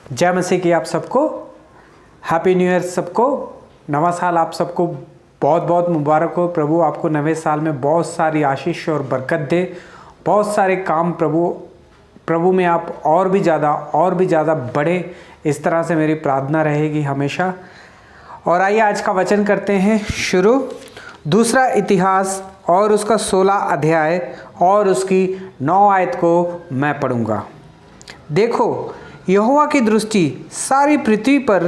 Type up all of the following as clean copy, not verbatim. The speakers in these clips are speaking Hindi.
जय मसीह की आप सबको, हैप्पी न्यू ईयर सबको। नवा साल आप सबको बहुत बहुत मुबारक हो। प्रभु आपको नवे साल में बहुत सारी आशीष और बरकत दे। बहुत सारे काम प्रभु में आप और भी ज़्यादा बढ़े, इस तरह से मेरी प्रार्थना रहेगी हमेशा। और आइए आज का वचन करते हैं शुरू। दूसरा इतिहास और उसका 16 अध्याय और उसकी 9 आयत को मैं पढ़ूंगा। देखो, यहोवा की दृष्टि सारी पृथ्वी पर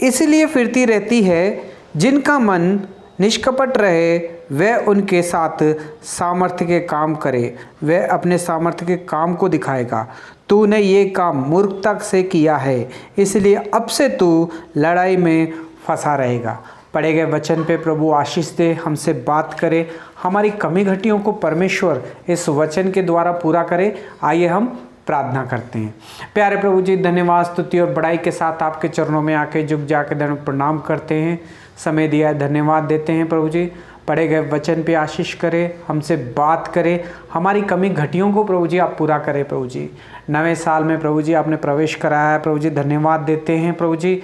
इसलिए फिरती रहती है, जिनका मन निष्कपट रहे वह उनके साथ सामर्थ्य के काम करे। वह अपने सामर्थ्य के काम को दिखाएगा। तूने ये काम मूर्खता से किया है, इसलिए अब से तू लड़ाई में फंसा रहेगा। पढ़े गए वचन पे प्रभु आशीष दे, हमसे बात करे, हमारी कमी घटियों को परमेश्वर इस वचन के द्वारा पूरा करे। आइए हम प्रार्थना करते हैं। प्यारे प्रभु जी, धन्यवाद, स्तुति और बड़ाई के साथ आपके चरणों में आके झुक जाके दंड प्रणाम करते हैं। समय दिया है, धन्यवाद देते हैं प्रभु जी। पढ़े गए वचन पे आशीष करें, हमसे बात करें, हमारी कमी घटियों को प्रभु जी आप पूरा करें। प्रभु जी, नए साल में प्रभु जी आपने प्रवेश कराया है। प्रभु जी धन्यवाद देते हैं। प्रभु जी,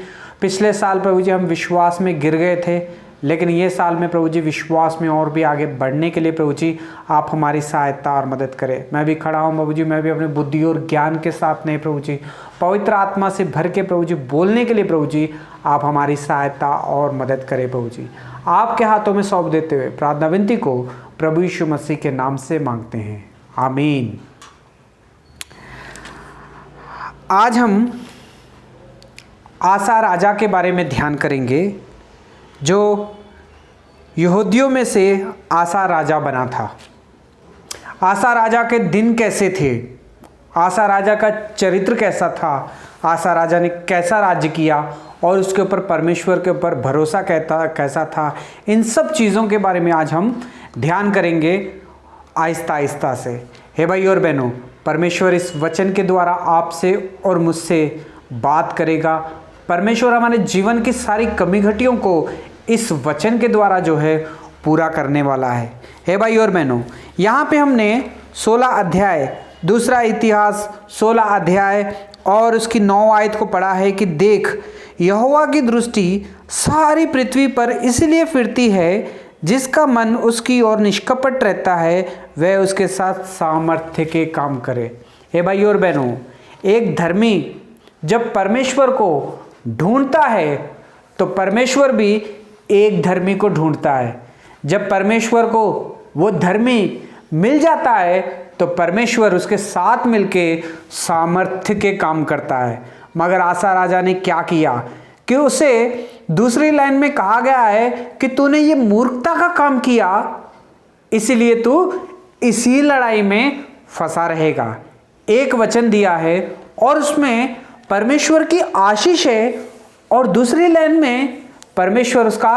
पिछले साल प्रभु जी हम विश्वास में गिर गए थे, लेकिन ये साल में प्रभु जी विश्वास में और भी आगे बढ़ने के लिए प्रभु जी आप हमारी सहायता और मदद करें। मैं भी खड़ा हूँ प्रभु जी, मैं भी अपने बुद्धि और ज्ञान के साथ नहीं प्रभु जी, पवित्र आत्मा से भर के प्रभु जी बोलने के लिए प्रभु जी आप हमारी सहायता और मदद करें। प्रभु जी आपके हाथों में सौंप देते हुए प्रार्थना विनती को प्रभु यीशु मसीह के नाम से मांगते हैं, आमीन। आज हम आसा राजा के बारे में ध्यान करेंगे, जो यहूदियों में से आसा राजा बना था। आसा राजा के दिन कैसे थे, आसा राजा का चरित्र कैसा था, आसा राजा ने कैसा राज्य किया और उसके ऊपर परमेश्वर के ऊपर भरोसा कैसा था, इन सब चीज़ों के बारे में आज हम ध्यान करेंगे आहिस्ता आहिस्ता से। हे भाई और बहनों, परमेश्वर इस वचन के द्वारा आपसे और मुझसे बात करेगा। परमेश्वर हमारे जीवन की सारी कमी घटियों को इस वचन के द्वारा जो है पूरा करने वाला है। हे भाई और बहनों, यहाँ पे हमने 16 अध्याय, दूसरा इतिहास 16 अध्याय और उसकी 9 आयत को पढ़ा है कि देख, यहोवा की दृष्टि सारी पृथ्वी पर इसलिए फिरती है, जिसका मन उसकी ओर निष्कपट रहता है, वह उसके साथ सामर्थ्य के काम करे। हे भाई और बहनों, एक धर्मी जब परमेश्वर को ढूंढता है तो परमेश्वर भी एक धर्मी को ढूंढता है। जब परमेश्वर को वो धर्मी मिल जाता है तो परमेश्वर उसके साथ मिलके सामर्थ्य के काम करता है। मगर आसा राजा ने क्या किया कि उसे दूसरी लाइन में कहा गया है कि तूने ये मूर्खता का काम किया, इसीलिए तू इसी लड़ाई में फंसा रहेगा। एक वचन दिया है और उसमें परमेश्वर की आशीष है, और दूसरी लाइन में परमेश्वर उसका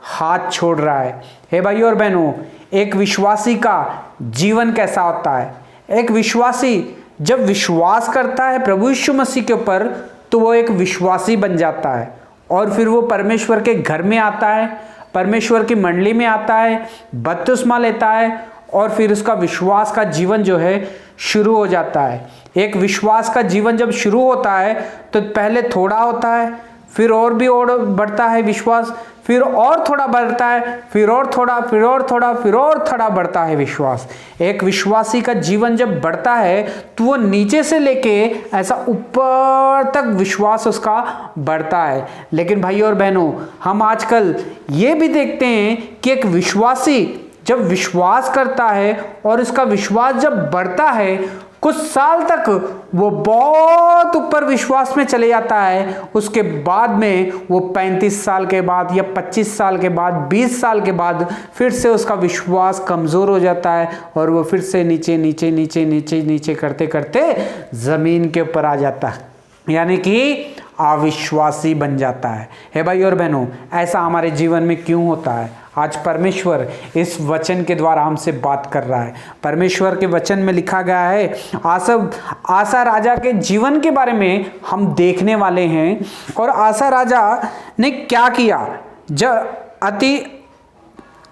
हाथ छोड़ रहा है। हे भाई और बहनों, एक विश्वासी का जीवन कैसा होता है? एक विश्वासी जब विश्वास करता है प्रभु यीशु मसीह के ऊपर, तो वो एक विश्वासी बन जाता है और फिर वो परमेश्वर के घर में आता है, परमेश्वर की मंडली में आता है, बपतिस्मा लेता है और फिर उसका विश्वास का जीवन जो है शुरू हो जाता है। एक विश्वास का जीवन जब शुरू होता है तो पहले थोड़ा होता है, फिर और भी और बढ़ता है विश्वास, फिर और थोड़ा बढ़ता है, फिर और थोड़ा, फिर और थोड़ा, फिर और थोड़ा बढ़ता है विश्वास। एक विश्वासी का जीवन जब बढ़ता है तो वो नीचे से लेके ऐसा ऊपर तक विश्वास उसका बढ़ता है। लेकिन भाई और बहनों, हम आजकल ये भी देखते हैं कि एक विश्वासी जब विश्वास करता है और उसका विश्वास जब बढ़ता है, कुछ साल तक वो बहुत ऊपर विश्वास में चले जाता है। उसके बाद में वो 35 साल के बाद या 25 साल के बाद, 20 साल के बाद फिर से उसका विश्वास कमज़ोर हो जाता है और वो फिर से नीचे नीचे नीचे नीचे नीचे करते करते ज़मीन के ऊपर आ जाता है, यानी कि अविश्वासी बन जाता है। हे भाई और बहनों, ऐसा हमारे जीवन में क्यों होता है? आज परमेश्वर इस वचन के द्वारा हमसे बात कर रहा है। परमेश्वर के वचन में लिखा गया है, आसा राजा के जीवन के बारे में हम देखने वाले हैं। और आसा राजा ने क्या किया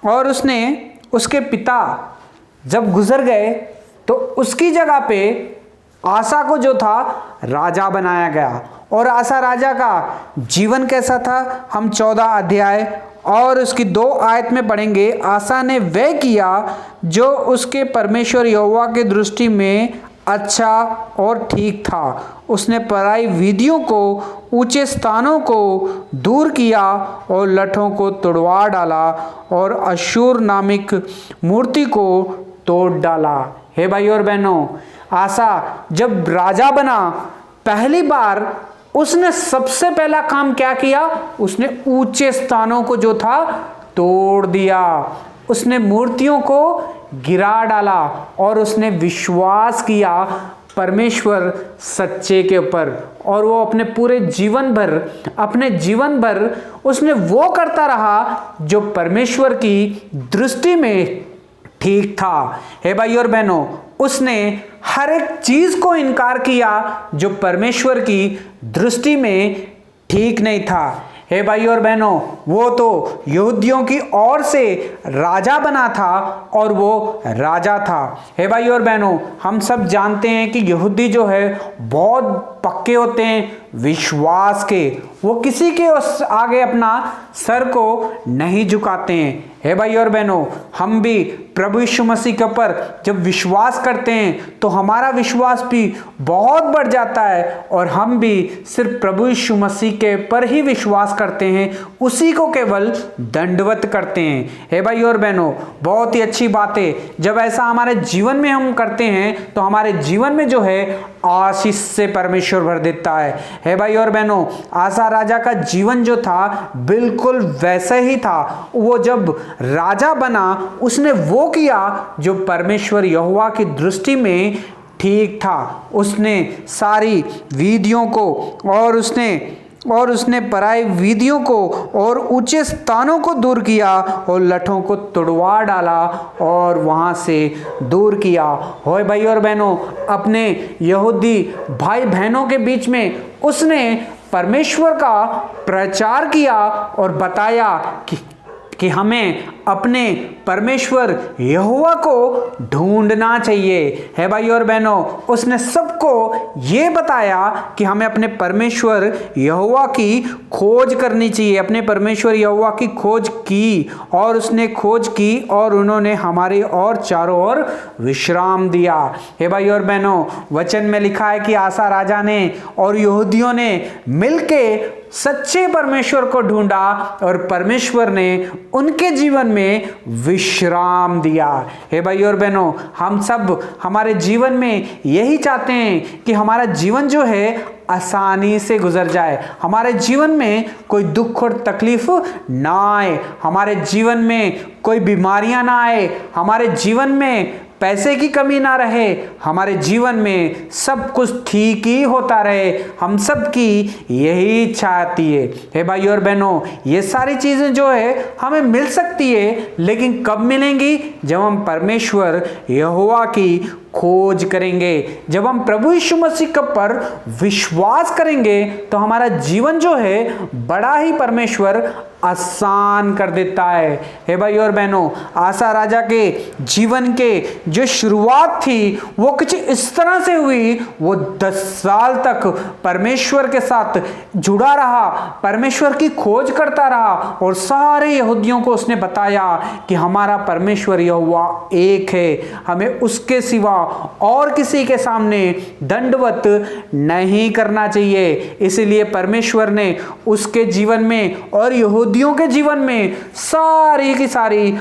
और उसने उसके पिता जब गुजर गए तो उसकी जगह पे आसा को जो था राजा बनाया गया और आसा राजा का जीवन कैसा था, हम 14 अध्याय और उसकी 2 आयत में पढ़ेंगे। आसा ने वह किया जो उसके परमेश्वर यहोवा की दृष्टि में अच्छा और ठीक था। उसने पराई विधियों को, ऊंचे स्थानों को दूर किया और लठों को तुड़वा डाला और अशूर नामिक मूर्ति को तोड़ डाला। हे भाई और बहनों, आसा जब राजा बना पहली बार उसने सबसे पहला काम क्या किया, उसने ऊंचे स्थानों को जो था तोड़ दिया, उसने मूर्तियों को गिरा डाला और उसने विश्वास किया परमेश्वर सच्चे के ऊपर। और वो अपने पूरे जीवन भर उसने वो करता रहा जो परमेश्वर की दृष्टि में ठीक था। हे भाई और बहनों, उसने हर एक चीज को इनकार किया जो परमेश्वर की दृष्टि में ठीक नहीं था। हे भाई और बहनों, वो तो यहूदियों की ओर से राजा बना था और वो राजा था। हे भाई और बहनों, हम सब जानते हैं कि यहूदी जो है बहुत पक्के होते हैं विश्वास के, वो किसी के आगे अपना सर को नहीं झुकाते हैं। हे भाई और बहनों, हम भी प्रभु यीशु मसीह के ऊपर जब विश्वास करते हैं तो हमारा विश्वास भी बहुत बढ़ जाता है और हम भी सिर्फ प्रभु यीशु मसीह के पर ही विश्वास करते हैं, उसी को केवल दंडवत करते हैं। हे भाई और बहनों, बहुत ही अच्छी बात है। जब ऐसा हमारे जीवन में हम करते हैं तो हमारे जीवन में जो है आशीष से परमेश्वर भर देता है। हे भाई और बहनों, आसा राजा का जीवन जो था बिल्कुल वैसा ही था। वो जब राजा बना उसने वो किया जो परमेश्वर यहोवा की दृष्टि में ठीक था। उसने सारी विधियों को और उसने पराई विधियों को और ऊंचे स्थानों को दूर किया और लठों को तुड़वा डाला और वहां से दूर किया। होए भाई और बहनों, अपने यहूदी भाई बहनों के बीच में उसने परमेश्वर का प्रचार किया और बताया कि हमें अपने परमेश्वर यहोवा को ढूंढना चाहिए। है भाई और बहनों, उसने सबको ये बताया कि हमें अपने परमेश्वर यहोवा की खोज करनी चाहिए। अपने परमेश्वर यहोवा की खोज की और उसने खोज की और उन्होंने हमारे और चारों ओर विश्राम दिया। हे भाई और बहनों, वचन में लिखा है कि आसा राजा ने और यहूदियों ने मिलके सच्चे परमेश्वर को ढूंढा और परमेश्वर ने उनके जीवन में विश्राम दिया। हे भाई और बहनों, हम सब हमारे जीवन में यही चाहते हैं कि हमारा जीवन जो है आसानी से गुजर जाए, हमारे जीवन में कोई दुख और तकलीफ ना आए, हमारे जीवन में कोई बीमारियां ना आए, हमारे जीवन में पैसे की कमी ना रहे, हमारे जीवन में सब कुछ ठीक ही होता रहे। हम सब की यही इच्छा आती है। हे भाई और बहनों, ये सारी चीजें जो है हमें मिल सकती है, लेकिन कब मिलेंगी? जब हम परमेश्वर यहोवा की खोज करेंगे, जब हम प्रभु यीशु मसीह पर विश्वास करेंगे तो हमारा जीवन जो है बड़ा ही परमेश्वर आसान कर देता है। हे भाई और बहनों, आसा राजा के जीवन के जो शुरुआत थी वो कुछ इस तरह से हुई। वो 10 साल तक परमेश्वर के साथ जुड़ा रहा, परमेश्वर की खोज करता रहा और सारे यहूदियों को उसने बताया कि हमारा परमेश्वर यहोवा एक है, हमें उसके सिवा और किसी के सामने दंडवत नहीं करना चाहिए। इसलिए परमेश्वर ने उसके जीवन में और यहूदियों के जीवन में सारी की सारी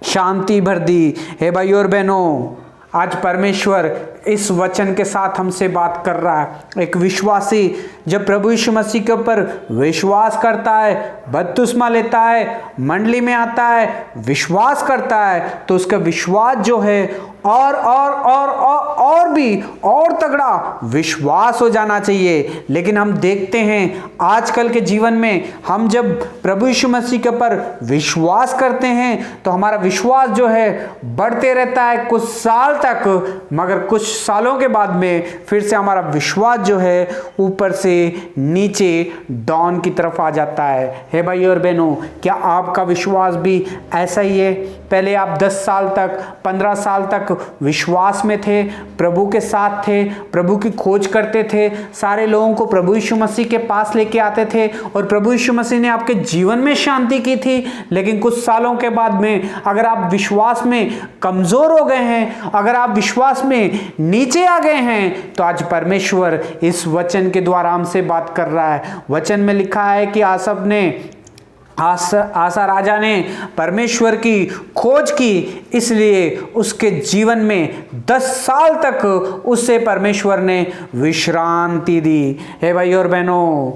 शांति भर दी। हे भाई और बहनों, आज परमेश्वर इस वचन के साथ हमसे बात कर रहा है। एक विश्वासी जब प्रभु यीशु मसीह के ऊपर विश्वास करता है, बपतिस्मा लेता है, मंडली में आता है, विश्वास करता है, तो उसका विश्वास जो है और भी और तगड़ा विश्वास हो जाना चाहिए। लेकिन हम देखते हैं आजकल के जीवन में, हम जब प्रभु यीशु मसीह के ऊपर विश्वास करते हैं तो हमारा विश्वास जो है बढ़ते रहता है। कुछ साल तक, मगर कुछ सालों के बाद में फिर से हमारा विश्वास जो है ऊपर से नीचे डाउन की तरफ आ जाता है। हे भाई और बहनों, क्या आपका विश्वास भी ऐसा ही है? पहले आप 10 साल तक, 15 साल तक विश्वास में थे, प्रभु के साथ थे, प्रभु की खोज करते थे, सारे लोगों को प्रभु यीशु मसीह के पास लेके आते थे और प्रभु यीशु मसीह ने आपके जीवन में शांति की थी। लेकिन कुछ सालों के बाद में अगर आप विश्वास में कमजोर हो गए हैं, अगर आप विश्वास में नीचे आ गए हैं, तो आज परमेश्वर इस वचन के द्वारा हमसे बात कर रहा है। वचन में लिखा है कि आसा राजा ने परमेश्वर की खोज की, इसलिए उसके जीवन में 10 साल तक उससे परमेश्वर ने विश्रांति दी। हे भाई और बहनों,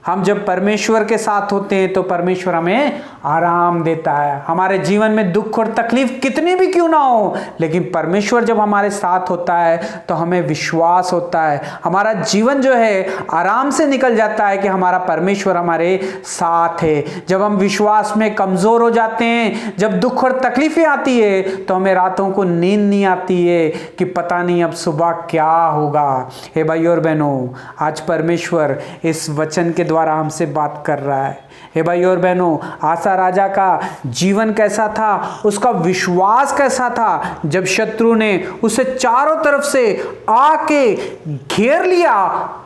हम जब परमेश्वर के साथ होते हैं तो परमेश्वर हमें आराम देता है। हमारे जीवन में दुख और तकलीफ कितनी भी क्यों ना हो, लेकिन परमेश्वर जब हमारे साथ होता है तो हमें विश्वास होता है, हमारा जीवन जो है आराम से निकल जाता है कि हमारा परमेश्वर हमारे साथ है। जब हम विश्वास में कमज़ोर हो जाते हैं, जब दुख और तकलीफें आती है, तो हमें रातों को नींद नहीं आती है कि पता नहीं अब सुबह क्या होगा। हे भाई और बहनों, आज परमेश्वर इस वचन के द्वारा हमसे बात कर रहा है। हे भाई और बहनों, आसा राजा का जीवन कैसा था, उसका विश्वास कैसा था? जब शत्रु ने उसे चारों तरफ से आके घेर लिया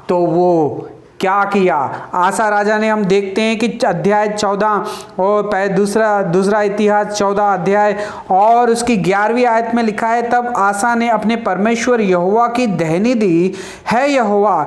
तो वो क्या किया? आसा राजा ने, हम देखते हैं कि अध्याय 14 और दूसरा इतिहास 14 अध्याय और उसकी 11वीं आयत में लिखा है, तब आसा ने अपने परमेश्वर यहोवा की दहनी दी, है यहोवा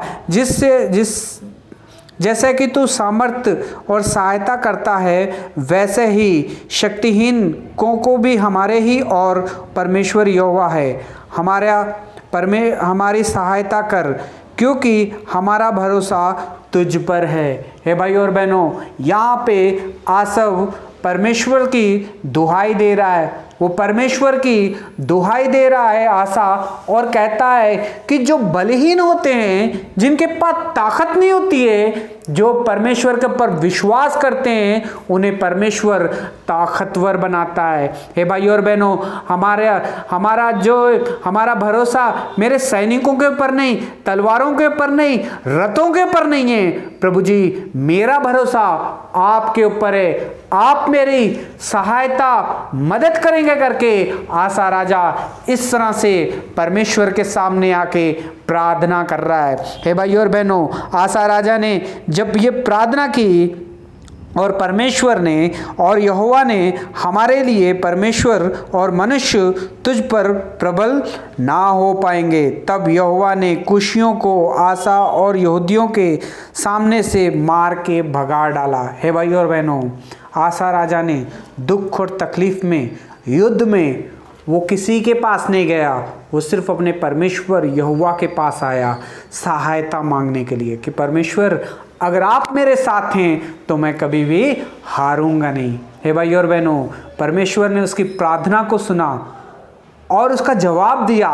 जैसे कि तू सामर्थ्य और सहायता करता है, वैसे ही शक्तिहीन को भी हमारे ही और परमेश्वर यहोवा है, हमारी सहायता कर, क्योंकि हमारा भरोसा तुझ पर है। हे भाई और बहनों, यहाँ पे आसव परमेश्वर की दुहाई दे रहा है, वो परमेश्वर की दुहाई दे रहा है आसा, और कहता है कि जो बलहीन होते हैं, जिनके पास ताकत नहीं होती है, जो परमेश्वर के ऊपर विश्वास करते हैं, उन्हें परमेश्वर ताकतवर बनाता है। हे भाई और बहनों, हमारा भरोसा मेरे सैनिकों के ऊपर नहीं, तलवारों के ऊपर नहीं, रथों के ऊपर नहीं है। प्रभु जी, मेरा भरोसा आपके ऊपर है, आप मेरी सहायता मदद करेंगे करके आसा राजा इस तरह से परमेश्वर के सामने आके प्रार्थना कर रहा है। हे भाई और बहनों, आसा राजा ने जब ये प्रार्थना की और परमेश्वर ने और यहोवा ने हमारे लिए, परमेश्वर और मनुष्य तुझ पर प्रबल ना हो पाएंगे, तब यहोवा ने कुशियों को आसा और यहूदियों के सामने से मार के भगा डाला। हे भाई और बहनों, आसा राजा ने दुख और तकलीफ में, युद्ध में, वो किसी के पास नहीं गया, वो सिर्फ अपने परमेश्वर यहोवा के पास आया सहायता मांगने के लिए कि परमेश्वर, अगर आप मेरे साथ हैं तो मैं कभी भी हारूंगा नहीं। हे भाई और बहनों, परमेश्वर ने उसकी प्रार्थना को सुना और उसका जवाब दिया,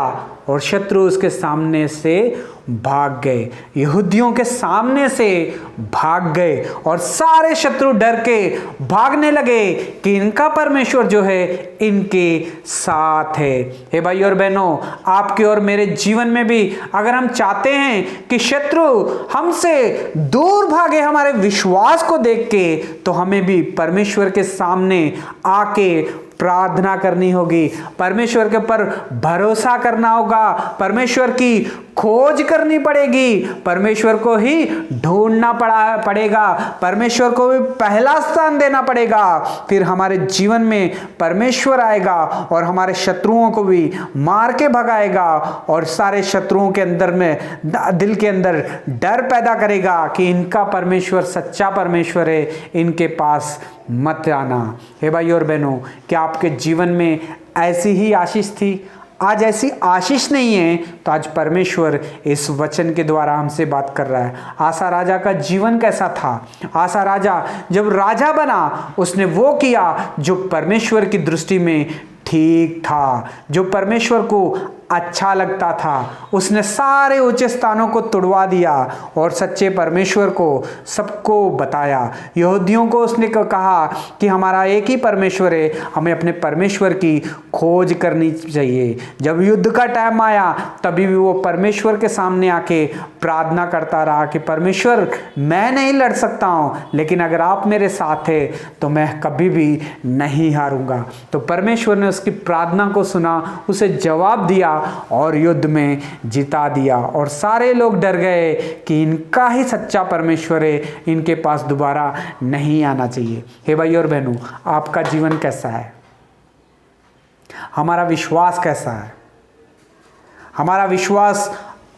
और शत्रु उसके सामने से भाग गए, यहूदियों के सामने से भाग गए, और सारे शत्रु डर के भागने लगे कि इनका परमेश्वर जो है इनके साथ है। हे भाई और बहनों, आपके और मेरे जीवन में भी अगर हम चाहते हैं कि शत्रु हमसे दूर भागे हमारे विश्वास को देख के, तो हमें भी परमेश्वर के सामने आके प्रार्थना करनी होगी, परमेश्वर के ऊपर भरोसा करना होगा, परमेश्वर की खोज करनी पड़ेगी, परमेश्वर को ही ढूंढना पड़ेगा, परमेश्वर को भी पहला स्थान देना पड़ेगा। फिर हमारे जीवन में परमेश्वर आएगा और हमारे शत्रुओं को भी मार के भगाएगा, और सारे शत्रुओं के अंदर में, दिल के अंदर डर पैदा करेगा कि इनका परमेश्वर सच्चा परमेश्वर है, इनके पास मत आना। हे भाई और बहनों, क्या आपके जीवन में ऐसी ही आशीष थी? आज ऐसी आशीष नहीं है, तो आज परमेश्वर इस वचन के द्वारा हमसे बात कर रहा है। आसा राजा का जीवन कैसा था? आसा राजा जब राजा बना, उसने वो किया जो परमेश्वर की दृष्टि में ठीक था, जो परमेश्वर को अच्छा लगता था। उसने सारे ऊंचे स्थानों को तुड़वा दिया और सच्चे परमेश्वर को सबको बताया। यहूदियों को उसने कहा कि हमारा एक ही परमेश्वर है, हमें अपने परमेश्वर की खोज करनी चाहिए। जब युद्ध का टाइम आया तभी भी वो परमेश्वर के सामने आके प्रार्थना करता रहा कि परमेश्वर, मैं नहीं लड़ सकता हूँ, लेकिन अगर आप मेरे साथ हैं तो मैं कभी भी नहीं हारूंगा। तो परमेश्वर ने उसकी प्रार्थना को सुना, उसे जवाब दिया और युद्ध में जिता दिया। और सारे लोग डर गए कि इनका ही सच्चा परमेश्वर है, इनके पास दोबारा नहीं आना चाहिए। हे भाई और बहनों, आपका जीवन कैसा है? हमारा विश्वास कैसा है? हमारा विश्वास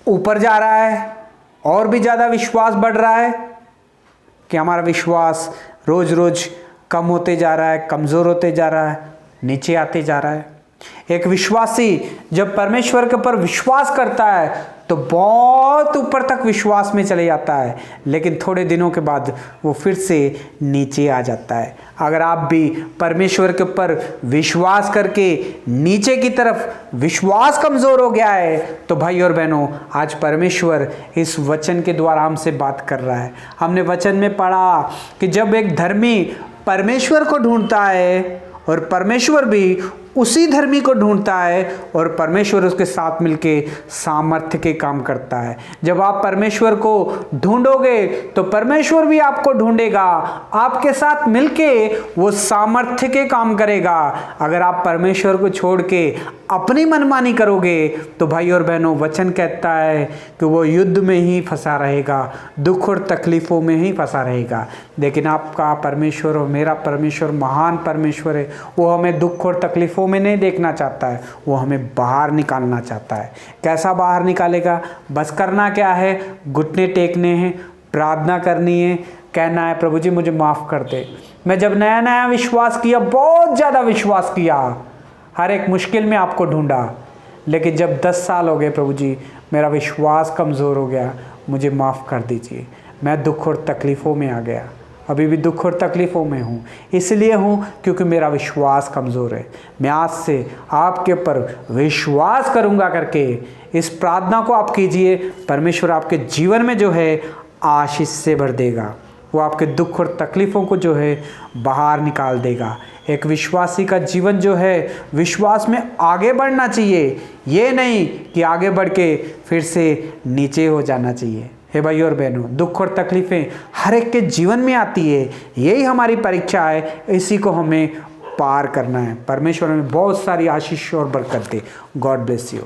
ऊपर जा रहा है और भी ज़्यादा विश्वास बढ़ रहा है कि हमारा विश्वास रोज रोज कम होते जा रहा है, कमज़ोर होते जा रहा है, नीचे आते जा रहा है? एक विश्वासी जब परमेश्वर के ऊपर विश्वास करता है तो बहुत ऊपर तक विश्वास में चले जाता है, लेकिन थोड़े दिनों के बाद वो फिर से नीचे आ जाता है। अगर आप भी परमेश्वर के ऊपर विश्वास करके नीचे की तरफ विश्वास कमज़ोर हो गया है तो भाई और बहनों, आज परमेश्वर इस वचन के द्वारा हमसे बात कर रहा है। हमने वचन में पढ़ा कि जब एक धर्मी परमेश्वर को ढूंढता है और परमेश्वर भी उसी धर्मी को ढूंढता है और परमेश्वर उसके साथ मिलके सामर्थ्य के काम करता है। जब आप परमेश्वर को ढूंढोगे तो परमेश्वर भी आपको ढूंढेगा, आपके साथ मिलके वो सामर्थ्य के काम करेगा। अगर आप परमेश्वर को छोड़ के अपनी मनमानी करोगे तो भाई और बहनों, वचन कहता है कि वो युद्ध में ही फंसा रहेगा, दुख और तकलीफ़ों में ही फंसा रहेगा। लेकिन आपका परमेश्वर और मेरा परमेश्वर महान परमेश्वर है। वो हमें दुख और तकलीफ़ों में नहीं देखना चाहता है, वो हमें बाहर निकालना चाहता है। कैसा बाहर निकालेगा? बस करना क्या है? घुटने टेकने हैं, प्रार्थना करनी है, कहना है प्रभु जी मुझे माफ़ कर दे। मैं जब नया नया विश्वास किया, बहुत ज़्यादा विश्वास किया, हर एक मुश्किल में आपको ढूंढा, लेकिन जब 10 साल हो गए, प्रभु जी मेरा विश्वास कमज़ोर हो गया, मुझे माफ़ कर दीजिए, मैं दुख और तकलीफ़ों में आ गया, अभी भी दुख और तकलीफ़ों में हूँ। इसलिए हूँ क्योंकि मेरा विश्वास कमज़ोर है। मैं आज से आपके ऊपर विश्वास करूँगा करके इस प्रार्थना को आप कीजिए। परमेश्वर आपके जीवन में जो है आशीष से भर देगा, वो आपके दुख और तकलीफ़ों को जो है बाहर निकाल देगा। एक विश्वासी का जीवन जो है विश्वास में आगे बढ़ना चाहिए, ये नहीं कि आगे बढ़ के फिर से नीचे हो जाना चाहिए। हे भाई और बहनों, दुख और तकलीफ़ें हर एक के जीवन में आती है, यही हमारी परीक्षा है, इसी को हमें पार करना है। परमेश्वर हमें बहुत सारी आशीष और बरकत दे। God bless you.